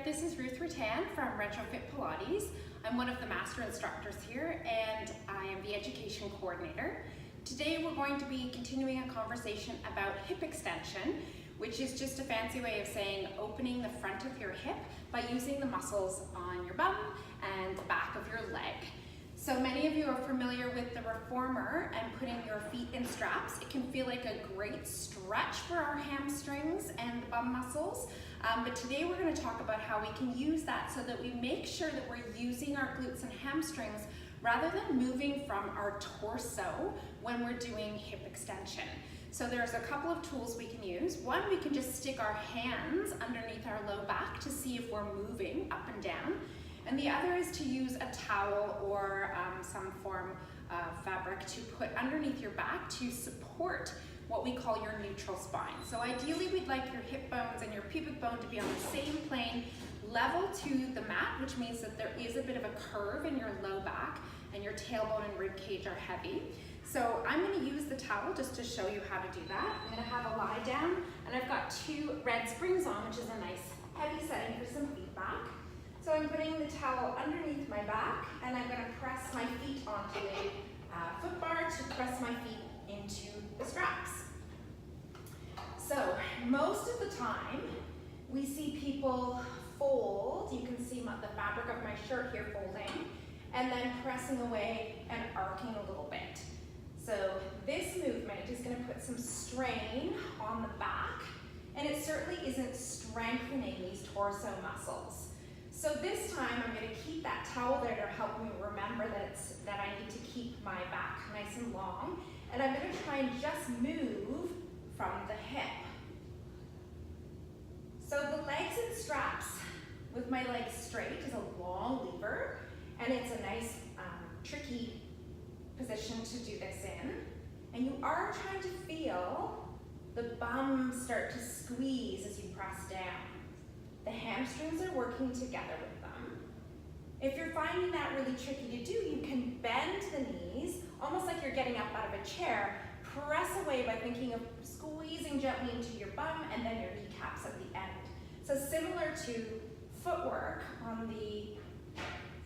this is Ruth Ruttan from Retrofit Pilates. I'm one of the Master Instructors here and I am the Education Coordinator. Today we're going to be continuing a conversation about hip extension, which is just a fancy way of saying opening the front of your hip by using the muscles on your bum and the back of your leg. So many of you are familiar with the reformer and putting your feet in straps. It can feel like a great stretch for our hamstrings and the bum muscles. But today we're going to talk about how we can use that so that we make sure that we're using our glutes and hamstrings rather than moving from our torso when we're doing hip extension. So there's a couple of tools we can use. One, we can just stick our hands underneath our low back to see if we're moving up and down. And the other is to use a towel or some form of fabric to put underneath your back to support what we call your neutral spine. So ideally we'd like your hip bones and your pubic bone to be on the same plane, level to the mat, which means that there is a bit of a curve in your low back and your tailbone and rib cage are heavy. So I'm going to use the towel just to show you how to do that. I'm going to have a lie down and I've got 2 red springs on, which is a nice heavy setting for some feedback. So I'm putting the towel underneath my back and I'm going to press my feet onto a foot bar to press my feet into the straps. So most of the time we see people fold, you can see the fabric of my shirt here folding, and then pressing away and arcing a little bit. So this movement is going to put some strain on the back, and it certainly isn't strengthening these torso muscles. So this time I'm going to keep that towel there to help me remember that I need to keep my back nice and long, and I'm going to try and just move from the hip. So the legs and straps with my legs straight is a long lever, and it's a nice tricky position to do this in. And you are trying to feel the bum start to squeeze as you press down. The hamstrings are working together with them. If you're finding that really tricky to do, you can bend the knees, almost like you're getting up out of a chair. Press away by thinking of squeezing gently into your bum and then your kneecaps at the end. So similar to footwork on the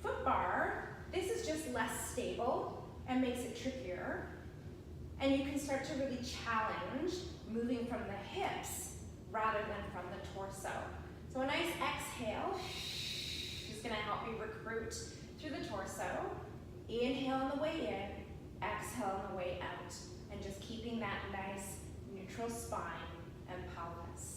foot bar, this is just less stable and makes it trickier. And you can start to really challenge moving from the hips rather than from the torso. So a nice exhale is going to help you recruit through the torso. Inhale on the way in, exhale on the way out, and just keeping that nice neutral spine and pelvis.